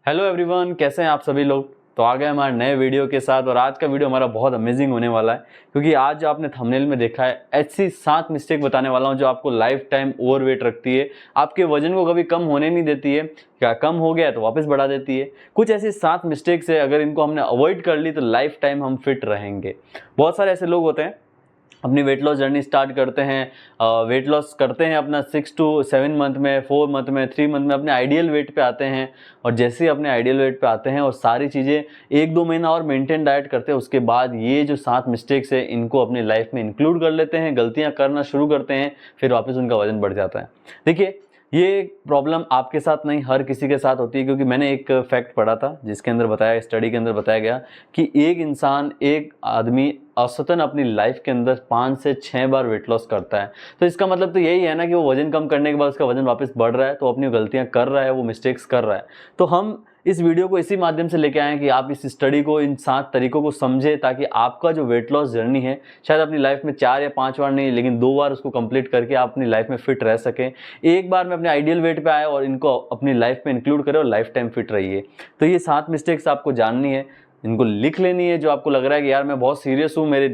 Hello everyone, कैसे हैं आप सभी लोग। तो आ गए हमारे नए वीडियो के साथ। और आज का वीडियो हमारा बहुत अमेजिंग होने वाला है, क्योंकि आज जो आपने थंबनेल में देखा है ऐसी 7 मिस्टेक बताने वाला हूं जो आपको लाइफ टाइम ओवरवेट रखती है, आपके वजन को कभी कम होने नहीं देती है, क्या कम हो गया तो वापस बढ़ा देती है। कुछ ऐसी 7 मिस्टेक्स है, अगर इनको हमने अवॉइड कर ली तो लाइफ टाइम हम फिट रहेंगे। बहुत सारे ऐसे लोग होते हैं अपनी वेट लॉस जर्नी स्टार्ट करते हैं, वेट लॉस करते हैं अपना 6 to 7 मंथ में, 4 मंथ में, 3 मंथ में अपने आइडियल वेट पे आते हैं। और जैसे ही अपने आइडियल वेट पे आते हैं और सारी चीज़ें 1-2 महीना और मेंटेन डाइट करते हैं, उसके बाद ये जो 7 मिस्टेक्स है इनको अपनी लाइफ में इंक्लूड कर लेते हैं, गलतियां करना शुरू करते हैं, फिर वापस उनका वजन बढ़ जाता है। देखिए, ये प्रॉब्लम आपके साथ नहीं, हर किसी के साथ होती है। क्योंकि मैंने एक फैक्ट पढ़ा था जिसके अंदर बताया, स्टडी के अंदर बताया गया कि एक आदमी औसतन अपनी लाइफ के अंदर 5 से 6 बार वेट लॉस करता है। तो इसका मतलब तो यही है ना कि वो वजन कम करने के बाद उसका वजन वापस बढ़ रहा है, तो अपनी गलतियां कर रहा है, वो मिस्टेक्स कर रहा है। तो हम इस वीडियो को इसी माध्यम से लेके आए हैं कि आप इस स्टडी को, इन 7 तरीकों को समझें, ताकि आपका जो वेट लॉस जर्नी है, शायद अपनी लाइफ में 4 या 5 बार नहीं लेकिन 2 बार उसको कंप्लीट करके आप अपनी लाइफ में फिट रह सकें। एक बार में अपने आइडियल वेट पे आए और इनको अपनी लाइफ में इंक्लूड करें और लाइफ टाइम फिट रहिए। तो ये 7 मिस्टेक्स आपको जाननी है, इनको लिख लेनी है। जो आपको लग रहा है कि यार मैं बहुत सीरियस हूँ मेरे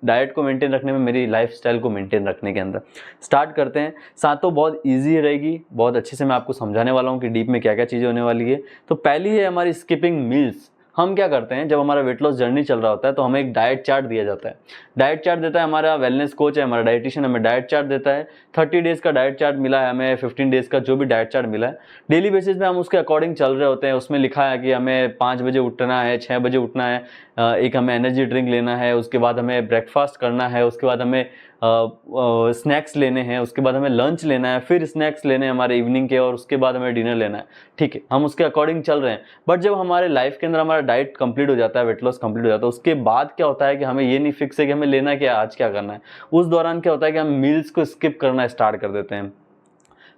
डाइट को मेंटेन रखने में, मेरी लाइफस्टाइल को मेंटेन रखने के अंदर। स्टार्ट करते हैं। सातों बहुत इजी रहेगी, बहुत अच्छे से मैं आपको समझाने वाला हूँ कि डीप में क्या क्या चीज़ें होने वाली है। तो पहली है हमारी स्किपिंग मील्स। हम क्या करते हैं, जब हमारा वेट लॉस जर्नी चल रहा होता है तो हमें एक डाइट चार्ट दिया जाता है। डाइट चार्ट देता है हमारा वेलनेस कोच है, हमारा डाइटिशियन हमें डाइट चार्ट देता है। 30 डेज का डाइट चार्ट मिला है हमें, 15 डेज का जो भी डाइट चार्ट मिला है, डेली बेसिस पे हम उसके अकॉर्डिंग चल रहे होते हैं। उसमें लिखा है कि हमें 5 बजे उठना है, 6 बजे उठना है, एक हमें एनर्जी ड्रिंक लेना है, उसके बाद हमें ब्रेकफास्ट करना है, उसके बाद हमें स्नैक्स लेने हैं, उसके बाद हमें लंच लेना है, फिर स्नैक्स लेने हैं हमारे इवनिंग के, और उसके बाद हमें डिनर लेना है। ठीक है, हम उसके अकॉर्डिंग चल रहे हैं। बट जब हमारे लाइफ के अंदर हमारा डाइट कंप्लीट हो जाता है, वेट लॉस कंप्लीट हो जाता है, उसके बाद क्या होता है कि हमें ये नहीं फिक्स है कि हमें लेना क्या है, आज क्या करना है। उस दौरान क्या होता है कि हम मील्स को स्किप करना स्टार्ट कर देते हैं।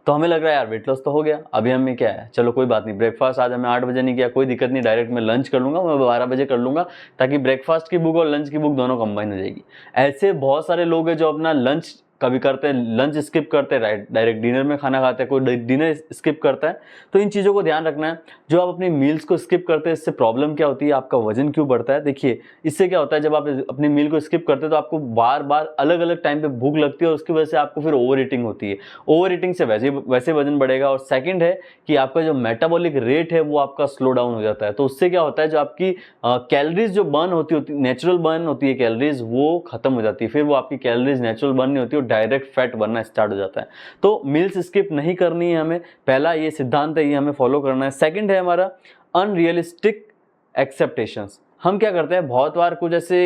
तो हमें लग रहा है यार वेट लॉस तो हो गया, अभी हमें क्या है, चलो कोई बात नहीं, ब्रेकफास्ट आज हमें 8 बजे नहीं किया, कोई दिक्कत नहीं, डायरेक्ट मैं लंच कर लूंगा, मैं 12 बजे कर लूंगा, ताकि ब्रेकफास्ट की बुक और लंच की बुक दोनों कंबाइन हो जाएगी। ऐसे बहुत सारे लोग हैं जो अपना लंच कभी करते हैं, लंच स्किप करते हैं, डायरेक्ट डिनर में खाना खाते हैं, कोई डिनर स्किप करता है। तो इन चीज़ों को ध्यान रखना है। जो आप अपनी मील्स को स्किप करते हैं, इससे प्रॉब्लम क्या होती है, आपका वजन क्यों बढ़ता है। देखिए, इससे क्या होता है, जब आप अपनी मील को स्किप करते हैं तो आपको बार बार अलग अलग टाइम पे भूख लगती है, और उसकी वजह से आपको फिर ओवर ईटिंग होती है। ओवर ईटिंग से वैसे वजन बढ़ेगा। और सेकंड है कि आपका जो मेटाबॉलिक रेट है वो आपका स्लो डाउन हो जाता है। तो उससे क्या होता है, जो आपकी कैलोरीज जो बर्न होती नेचुरल बर्न होती है कैलोरीज, वो खत्म हो जाती है। फिर वो आपकी कैलोरीज नेचुरल बर्न नहीं होती, वो डायरेक्ट फैट बनना स्टार्ट हो जाता है। तो मील्स स्किप नहीं करनी है हमें, पहला ये सिद्धांत है, ये हमें फॉलो करना है। सेकंड है हमारा अनरियलिस्टिक एक्सेप्टेशंस। हम क्या करते हैं, बहुत बार कुछ ऐसे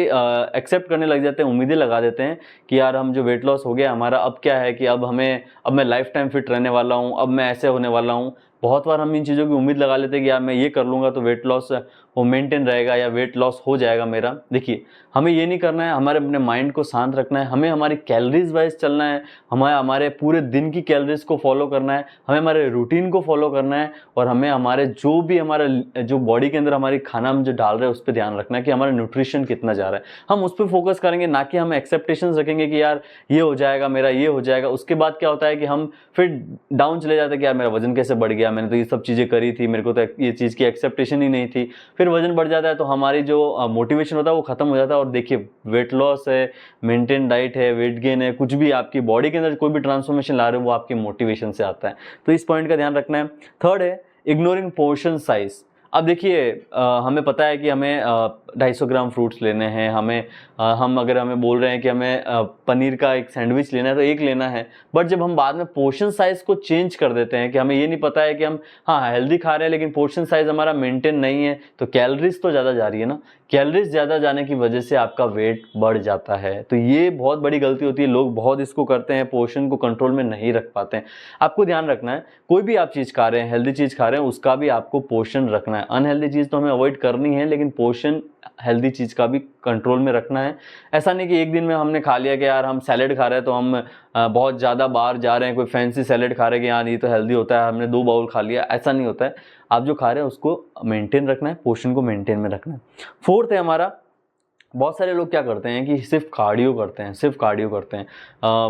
एक्सेप्ट करने लग जाते हैं, उम्मीदें लगा देते हैं कि यार हम जो वेट लॉस हो गया हमारा, अब क्या है कि अब मैं लाइफ टाइम फिट रहने वाला हूँ, अब मैं ऐसे होने वाला हूँ। बहुत बार हम इन चीज़ों की उम्मीद लगा लेते हैं कि यार मैं ये कर लूँगा तो वेट लॉस वो मेंटेन रहेगा या वेट लॉस हो जाएगा मेरा। देखिए, हमें ये नहीं करना है, हमारे अपने माइंड को शांत रखना है, हमें हमारी कैलोरीज वाइज चलना है, हमें हमारे पूरे दिन की कैलोरीज को फॉलो करना है, हमें हमारे रूटीन को फॉलो करना है, और हमें हमारे जो भी हमारा जो बॉडी के अंदर हमारी खाना हम जो डाल रहे हैं उस पर ध्यान रखना है कि हमारा न्यूट्रिशन कितना जा रहा है। हम उस पर फोकस करेंगे, ना कि हम एक्सेप्टेशंस रखेंगे कि यार ये हो जाएगा मेरा, ये हो जाएगा। उसके बाद क्या होता है कि हम फिर डाउन चले जाते हैं कि यार मेरा वजन कैसे बढ़ गया, मैंने तो ये सब चीज़ें करी थी, मेरे को तो ये चीज़ की एक्सेप्टेशन ही नहीं थी। फिर वजन बढ़ जाता है तो हमारी जो मोटिवेशन होता है वो खत्म हो जाता है। और देखिए, वेट लॉस है, मेंटेन डाइट है, वेट गेन है, कुछ भी आपकी बॉडी के अंदर कोई भी ट्रांसफॉर्मेशन ला रहे हो वो आपकी मोटिवेशन से आता है। तो इस पॉइंट का ध्यान रखना है। थर्ड है इग्नोरिंग पोर्शन साइज। अब देखिए, हमें पता है कि हमें 250 ग्राम फ्रूट्स लेने हैं, हम अगर हमें बोल रहे हैं कि हमें पनीर का एक सैंडविच लेना है तो एक लेना है। बट जब हम बाद में पोर्शन साइज को चेंज कर देते हैं कि हमें ये नहीं पता है कि हम हेल्दी खा रहे हैं लेकिन पोर्शन साइज हमारा मेंटेन नहीं है, तो कैलोरीज तो ज़्यादा जा रही है ना। कैलोरीज ज़्यादा जाने की वजह से आपका वेट बढ़ जाता है। तो ये बहुत बड़ी गलती होती है, लोग बहुत इसको करते हैं, पोर्शन को कंट्रोल में नहीं रख पाते हैं। आपको ध्यान रखना है, कोई भी आप चीज़ खा रहे हैं, हेल्दी चीज़ खा रहे हैं, उसका भी आपको पोर्शन रखना है। अनहेल्दी चीज़ तो हमें अवॉइड करनी है, लेकिन पोर्शन हेल्दी चीज़ का भी कंट्रोल में रखना है। ऐसा नहीं कि एक दिन में हमने खा लिया कि यार हम सैलेड खा रहे हैं तो हम बहुत ज़्यादा बाहर जा रहे हैं, कोई फैंसी सैलेड खा रहे हैं कि यार ये तो हेल्दी होता है, हमने 2 बाउल खा लिया। ऐसा नहीं होता है। आप जो खा रहे हैं उसको मेंटेन रखना है, पोर्शन को मेंटेन में रखना है। फोर्थ है हमारा बहुत सारे लोग क्या करते हैं कि सिर्फ कार्डियो करते हैं, सिर्फ कार्डियो करते हैं।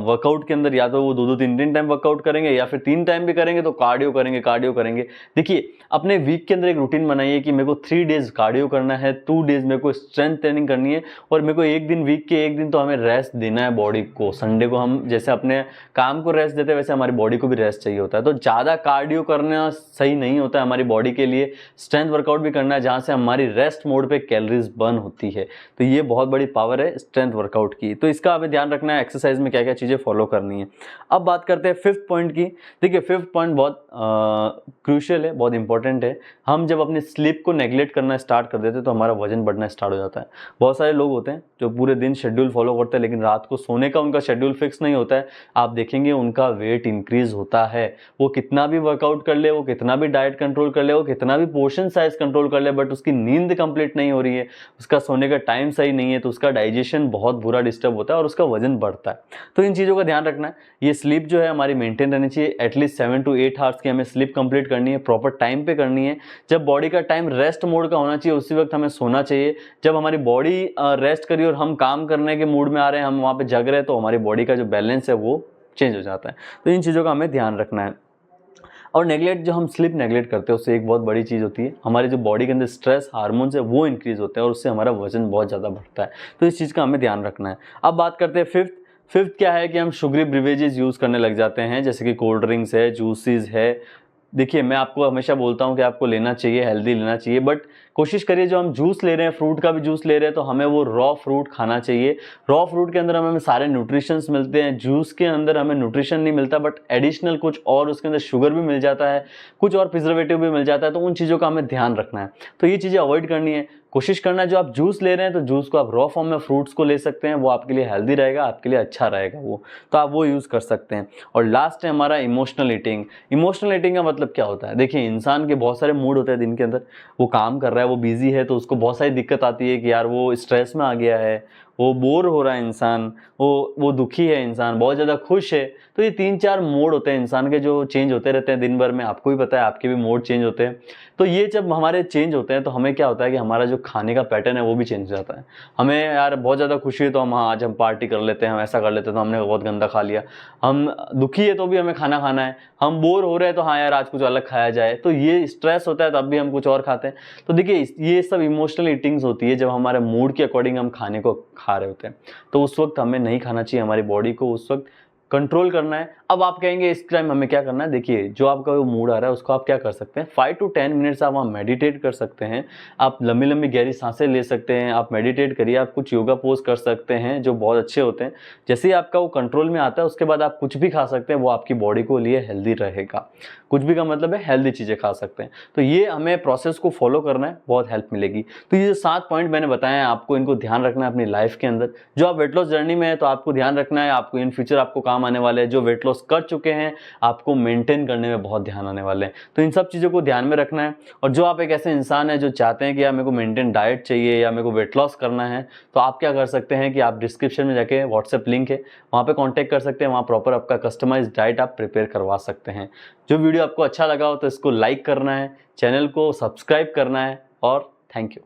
वर्कआउट के अंदर या तो वो 2-2 3-3 टाइम वर्कआउट करेंगे या फिर 3 टाइम भी करेंगे तो कार्डियो करेंगे, कार्डियो करेंगे। देखिए अपने वीक के अंदर एक रूटीन बनाइए कि मेरे को 3 डेज कार्डियो करना है, 2 डेज मेरे को स्ट्रेंथ ट्रेनिंग करनी है और मेरे को एक दिन, वीक के एक दिन तो हमें रेस्ट देना है बॉडी को। संडे को हम जैसे अपने काम को रेस्ट देते हैं वैसे हमारी बॉडी को भी रेस्ट चाहिए होता है। तो ज़्यादा कार्डियो करना सही नहीं होता है हमारी बॉडी के लिए। स्ट्रेंथ वर्कआउट भी करना है जहाँ से हमारी रेस्ट मोड पे कैलोरीज बर्न होती है। तो ये बहुत बड़ी पावर है स्ट्रेंथ वर्कआउट की। तो इसका हमें ध्यान रखना है, एक्सरसाइज में क्या क्या चीज़ें फॉलो करनी है। अब बात करते हैं 5th पॉइंट की। देखिए 5th पॉइंट बहुत क्रूशियल है, बहुत इंपॉर्टेंट है। हम जब अपनी स्लीप को नेग्लेक्ट करना स्टार्ट कर देते हैं तो हमारा वजन बढ़ना स्टार्ट हो जाता है। बहुत सारे लोग होते हैं जो पूरे दिन शेड्यूल फॉलो करते हैं लेकिन रात को सोने का उनका शेड्यूल फिक्स नहीं होता है। आप देखेंगे उनका वेट इंक्रीज होता है। वो कितना भी वर्कआउट कर ले, वो कितना भी डाइट कंट्रोल कर ले, वो कितना भी पोर्शन साइज कंट्रोल कर ले, बट उसकी नींद कंप्लीट नहीं हो रही है, उसका सोने का टाइम सही नहीं है, तो उसका डाइजेशन बहुत बुरा डिस्टर्ब होता है और उसका वजन बढ़ता है। तो इन चीज़ों का ध्यान रखना है। ये स्लीप जो है हमारी मेंटेन रहनी चाहिए। एटलीस्ट 7 to 8 आवर्स की हमें स्लीप कंप्लीट करनी है, प्रॉपर टाइम पे करनी है। जब बॉडी का टाइम रेस्ट मोड का होना चाहिए उसी वक्त हमें सोना चाहिए। जब हमारी बॉडी रेस्ट करी और हम काम करने के मूड में आ रहे हैं, हम वहाँ पे जग रहे हैं, तो हमारी बॉडी का जो बैलेंस है वो चेंज हो जाता है। तो इन चीज़ों का हमें ध्यान रखना है। और नेगलेक्ट, जो हम स्लीप नेगलेक्ट करते हैं उससे एक बहुत बड़ी चीज़ होती है, हमारे जो बॉडी के अंदर स्ट्रेस हार्मोन्स है वो इंक्रीज होते हैं और उससे हमारा वजन बहुत ज़्यादा बढ़ता है। तो इस चीज़ का हमें ध्यान रखना है। अब बात करते हैं 5th क्या है कि हम शुगरी ब्रिवेजेस यूज़ करने लग जाते हैं, जैसे कि कोल्ड ड्रिंक्स है, जूसेस है। देखिए मैं आपको हमेशा बोलता हूँ कि आपको लेना चाहिए, हेल्दी लेना चाहिए, बट कोशिश करिए जो हम जूस ले रहे हैं, फ्रूट का भी जूस ले रहे हैं, तो हमें वो रॉ फ्रूट खाना चाहिए। रॉ फ्रूट के अंदर हमें सारे न्यूट्रिशंस मिलते हैं। जूस के अंदर हमें न्यूट्रिशन नहीं मिलता, बट एडिशनल कुछ और उसके अंदर शुगर भी मिल जाता है, कुछ और प्रिजर्वेटिव भी मिल जाता है। तो उन चीज़ों का हमें ध्यान रखना है। तो ये चीज़ें अवॉइड करनी है। कोशिश करना है जो आप जूस ले रहे हैं तो जूस को आप रॉ फॉर्म में फ्रूट्स को ले सकते हैं, वो आपके लिए हेल्दी रहेगा, आपके लिए अच्छा रहेगा वो, तो आप वो यूज़ कर सकते हैं। और लास्ट है हमारा इमोशनल ईटिंग। इमोशनल ईटिंग का मतलब क्या होता है? देखिए इंसान के बहुत सारे मूड होते हैं दिन के अंदर। वो काम कर रहा है, वो बिजी है, तो उसको बहुत सारी दिक्कत आती है कि यार वो स्ट्रेस में आ गया है, वो बोर हो रहा है इंसान, वो दुखी है इंसान, बहुत ज़्यादा खुश है। तो ये 3-4 मोड होते हैं इंसान के जो चेंज होते रहते हैं दिन भर में। आपको भी पता है आपके भी मोड चेंज होते हैं। तो ये जब हमारे चेंज होते हैं तो हमें क्या होता है कि हमारा जो खाने का पैटर्न है वो भी चेंज हो जाता है। हमें यार बहुत ज़्यादा खुशी है तो हम आज हम पार्टी कर लेते हैं, हम ऐसा कर लेते हैं, तो हमने बहुत गंदा खा लिया। हम दुखी है तो भी हमें खाना खाना है। हम बोर हो रहे हैं तो हाँ यार आज कुछ अलग खाया जाए। तो ये स्ट्रेस होता है तब भी हम कुछ और खाते हैं। तो देखिए ये सब इमोशनल ईटिंग्स होती है जब हमारे मूड के अकॉर्डिंग हम खाने को खा रहे होते हैं। तो उस वक्त हमें नहीं खाना चाहिए, हमारी बॉडी को उस वक्त कंट्रोल करना है। अब आप कहेंगे इस टाइम हमें क्या करना है? देखिए जो आपका वो मूड आ रहा है उसको आप क्या कर सकते हैं, 5 to 10 मिनट्स आप वहाँ मेडिटेट कर सकते हैं। आप लंबी लंबी गहरी सांसें ले सकते हैं, आप मेडिटेट करिए, आप कुछ योगा पोज कर सकते हैं जो बहुत अच्छे होते हैं। जैसे ही आपका वो कंट्रोल में आता है उसके बाद आप कुछ भी खा सकते हैं, वो आपकी बॉडी को लिए हेल्दी रहेगा। कुछ भी का मतलब है हेल्दी चीज़ें खा सकते हैं। तो ये हमें प्रोसेस को फॉलो करना है, बहुत हेल्प मिलेगी। तो ये जो 7 पॉइंट मैंने बताए हैं आपको इनको ध्यान रखना है अपनी लाइफ के अंदर। जो आप वेट लॉस जर्नी में है तो आपको ध्यान रखना है, आपको इन फ्यूचर आपको काम आने वाले हैं। जो वेट लॉस कर चुके हैं आपको मेंटेन करने में बहुत ध्यान आने वाले हैं। तो इन सब चीज़ों को ध्यान में रखना है। और जो आप एक ऐसे इंसान है जो चाहते हैं कि यार मेरे को मेंटेन डाइट चाहिए या मेरे को वेट लॉस करना है, तो आप क्या कर सकते हैं कि आप डिस्क्रिप्शन में जाके व्हाट्सएप लिंक है वहाँ पे कांटेक्ट कर सकते हैं। वहाँ प्रॉपर आपका कस्टमाइज्ड डाइट आप प्रिपेयर करवा सकते हैं। जो वीडियो आपको अच्छा लगा हो तो इसको लाइक करना है, चैनल को सब्सक्राइब करना है और थैंक यू।